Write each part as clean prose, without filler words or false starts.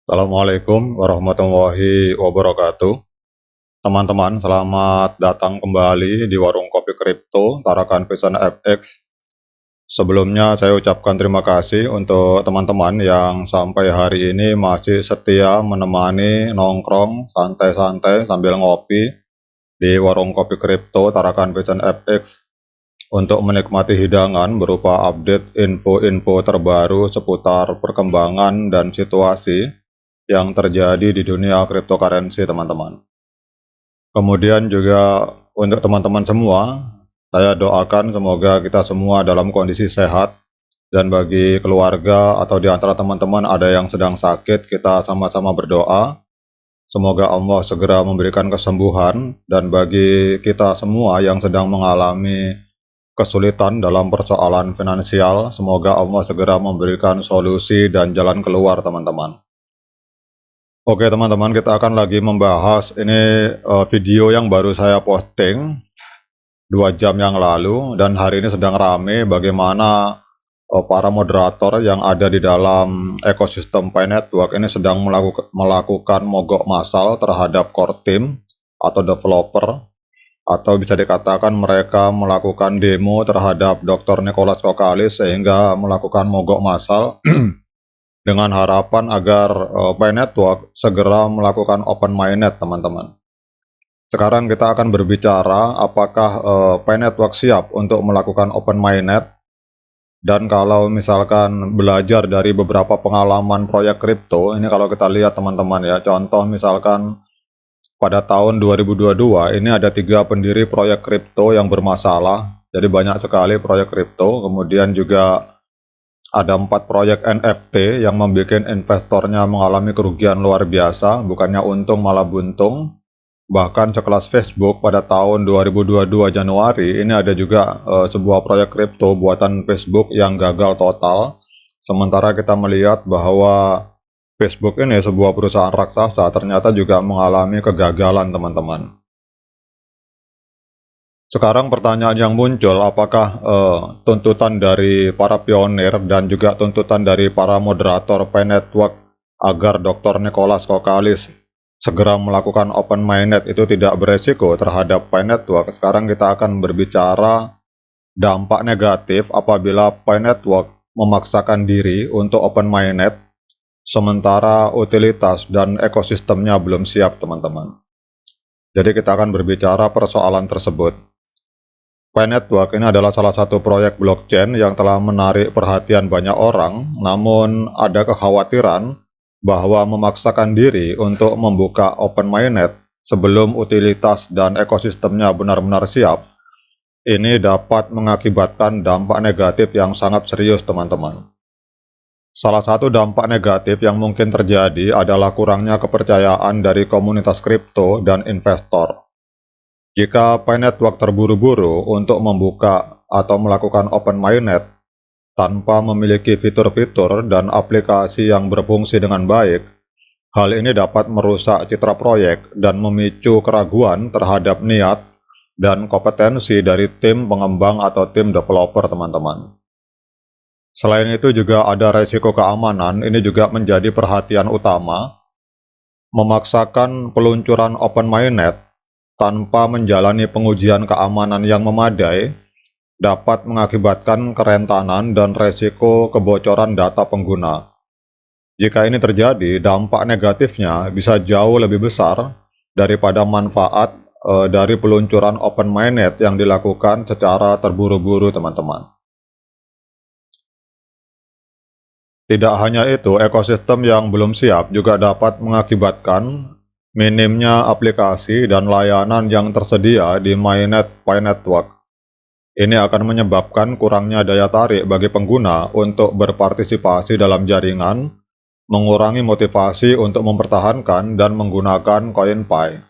Assalamualaikum warahmatullahi wabarakatuh. Teman-teman, selamat datang kembali di Warung Kopi Kripto Tarakan Pesan FX. Sebelumnya saya ucapkan terima kasih untuk teman-teman yang sampai hari ini masih setia menemani nongkrong santai-santai sambil ngopi di Warung Kopi Kripto Tarakan Pesan FX untuk menikmati hidangan berupa update info-info terbaru seputar perkembangan dan situasi yang terjadi di dunia cryptocurrency, teman-teman. Kemudian juga untuk teman-teman semua, saya doakan semoga kita semua dalam kondisi sehat, dan bagi keluarga atau di antara teman-teman ada yang sedang sakit, kita sama-sama berdoa semoga Allah segera memberikan kesembuhan, dan bagi kita semua yang sedang mengalami kesulitan dalam persoalan finansial, semoga Allah segera memberikan solusi dan jalan keluar, teman-teman. Oke teman-teman, kita akan lagi membahas ini video yang baru saya posting 2 jam yang lalu, dan hari ini sedang rame bagaimana para moderator yang ada di dalam ekosistem Pi Network ini sedang melakukan mogok massal terhadap core team atau developer, atau bisa dikatakan mereka melakukan demo terhadap Dr. Nicholas Kokkalis sehingga melakukan mogok massal dengan harapan agar Pi Network segera melakukan open mainnet, teman-teman. Sekarang kita akan berbicara apakah Pi Network siap untuk melakukan open mainnet, dan kalau misalkan belajar dari beberapa pengalaman proyek kripto, ini kalau kita lihat teman-teman ya, contoh misalkan pada tahun 2022 ini ada 3 pendiri proyek kripto yang bermasalah, jadi banyak sekali proyek kripto. Kemudian juga ada 4 proyek NFT yang membuat investornya mengalami kerugian luar biasa, bukannya untung malah buntung. Bahkan sekelas Facebook pada tahun 2022 Januari, ini ada juga sebuah proyek kripto buatan Facebook yang gagal total. Sementara kita melihat bahwa Facebook ini sebuah perusahaan raksasa ternyata juga mengalami kegagalan, teman-teman. Sekarang pertanyaan yang muncul, apakah tuntutan dari para pionir dan juga tuntutan dari para moderator Pi Network agar Dr. Nicholas Kokkalis segera melakukan open mainnet itu tidak beresiko terhadap Pi Network? Sekarang kita akan berbicara dampak negatif apabila Pi Network memaksakan diri untuk open mainnet sementara utilitas dan ekosistemnya belum siap, teman-teman. Jadi kita akan berbicara persoalan tersebut. Pi Network ini adalah salah satu proyek blockchain yang telah menarik perhatian banyak orang, namun ada kekhawatiran bahwa memaksakan diri untuk membuka open mainnet sebelum utilitas dan ekosistemnya benar-benar siap, ini dapat mengakibatkan dampak negatif yang sangat serius, teman-teman. Salah satu dampak negatif yang mungkin terjadi adalah kurangnya kepercayaan dari komunitas kripto dan investor. Jika Pi Network terburu-buru untuk membuka atau melakukan open mainnet tanpa memiliki fitur-fitur dan aplikasi yang berfungsi dengan baik, hal ini dapat merusak citra proyek dan memicu keraguan terhadap niat dan kompetensi dari tim pengembang atau tim developer, teman-teman. Selain itu juga ada resiko keamanan, ini juga menjadi perhatian utama. Memaksakan peluncuran open mainnet tanpa menjalani pengujian keamanan yang memadai dapat mengakibatkan kerentanan dan resiko kebocoran data pengguna. Jika ini terjadi, dampak negatifnya bisa jauh lebih besar daripada manfaat dari peluncuran open mainnet yang dilakukan secara terburu-buru, teman-teman. Tidak hanya itu, ekosistem yang belum siap juga dapat mengakibatkan minimnya aplikasi dan layanan yang tersedia di mainnet Pi Network. Ini akan menyebabkan kurangnya daya tarik bagi pengguna untuk berpartisipasi dalam jaringan, mengurangi motivasi untuk mempertahankan dan menggunakan koin Pi.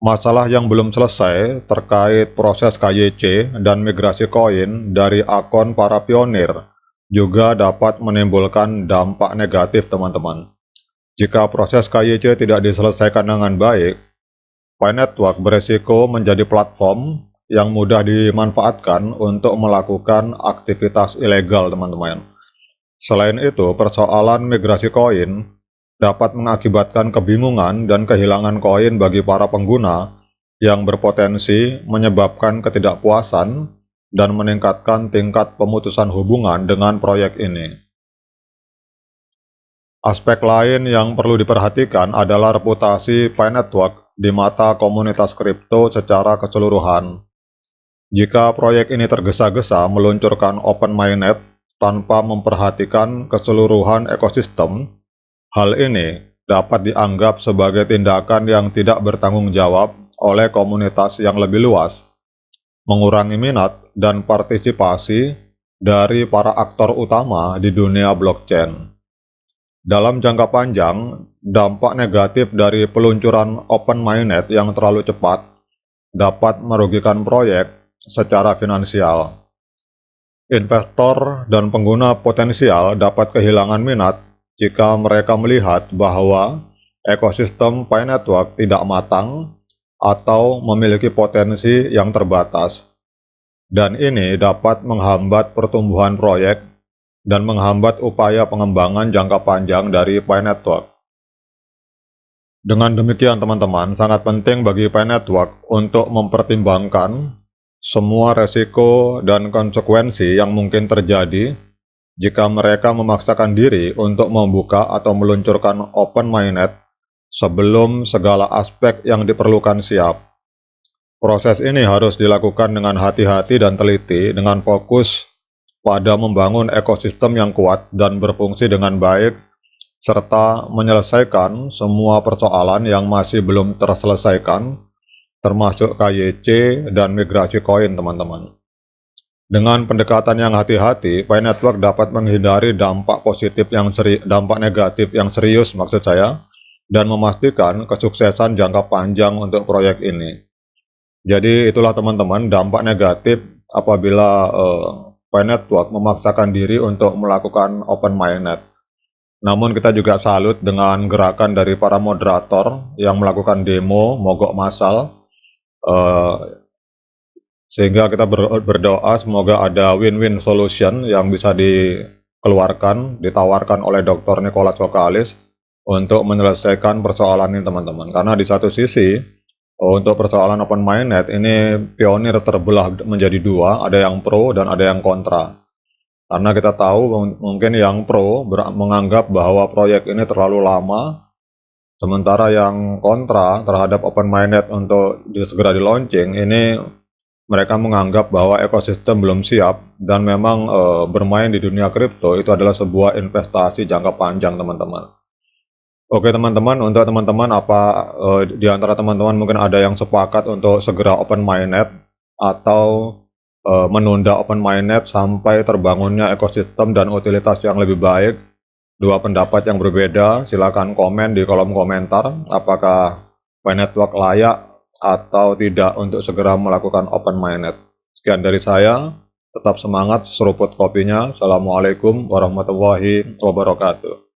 Masalah yang belum selesai terkait proses KYC dan migrasi koin dari akun para pionir juga dapat menimbulkan dampak negatif, teman-teman. Jika proses KYC tidak diselesaikan dengan baik, Pi Network beresiko menjadi platform yang mudah dimanfaatkan untuk melakukan aktivitas ilegal, teman-teman. Selain itu, persoalan migrasi koin dapat mengakibatkan kebingungan dan kehilangan koin bagi para pengguna yang berpotensi menyebabkan ketidakpuasan dan meningkatkan tingkat pemutusan hubungan dengan proyek ini. Aspek lain yang perlu diperhatikan adalah reputasi Pi Network di mata komunitas kripto secara keseluruhan. Jika proyek ini tergesa-gesa meluncurkan Open Mainnet tanpa memperhatikan keseluruhan ekosistem, hal ini dapat dianggap sebagai tindakan yang tidak bertanggung jawab oleh komunitas yang lebih luas, mengurangi minat dan partisipasi dari para aktor utama di dunia blockchain. Dalam jangka panjang, dampak negatif dari peluncuran Open Mainnet yang terlalu cepat dapat merugikan proyek secara finansial. Investor dan pengguna potensial dapat kehilangan minat jika mereka melihat bahwa ekosistem Pi Network tidak matang atau memiliki potensi yang terbatas, dan ini dapat menghambat pertumbuhan proyek dan menghambat upaya pengembangan jangka panjang dari Pi Network. Dengan demikian teman-teman, sangat penting bagi Pi Network untuk mempertimbangkan semua resiko dan konsekuensi yang mungkin terjadi jika mereka memaksakan diri untuk membuka atau meluncurkan Open Mainnet sebelum segala aspek yang diperlukan siap. Proses ini harus dilakukan dengan hati-hati dan teliti dengan fokus pada membangun ekosistem yang kuat dan berfungsi dengan baik, serta menyelesaikan semua persoalan yang masih belum terselesaikan, termasuk KYC dan migrasi koin, teman-teman. Dengan pendekatan yang hati-hati, Pi Network dapat menghindari dampak negatif yang serius maksud saya, dan memastikan kesuksesan jangka panjang untuk proyek ini. Jadi itulah teman-teman dampak negatif apabila Pi Network memaksakan diri untuk melakukan Open Mainnet. Namun kita juga salut dengan gerakan dari para moderator yang melakukan demo, mogok massal, sehingga kita berdoa semoga ada win-win solution yang bisa ditawarkan oleh Dr. Nicholas Vokalis untuk menyelesaikan persoalan ini teman-teman. Karena di satu sisi, untuk persoalan Open Mainnet ini pionir terbelah menjadi dua, ada yang pro dan ada yang kontra. Karena kita tahu mungkin yang pro menganggap bahwa proyek ini terlalu lama, sementara yang kontra terhadap Open Mainnet untuk segera di launching ini mereka menganggap bahwa ekosistem belum siap dan memang bermain di dunia kripto itu adalah sebuah investasi jangka panjang teman-teman. Oke teman-teman, untuk teman-teman di antara teman-teman mungkin ada yang sepakat untuk segera Open Mainnet atau menunda Open Mainnet sampai terbangunnya ekosistem dan utilitas yang lebih baik? Dua pendapat yang berbeda, silakan komen di kolom komentar apakah Pi Network layak atau tidak untuk segera melakukan Open Mainnet. Sekian dari saya, tetap semangat seruput kopinya. Assalamualaikum warahmatullahi wabarakatuh.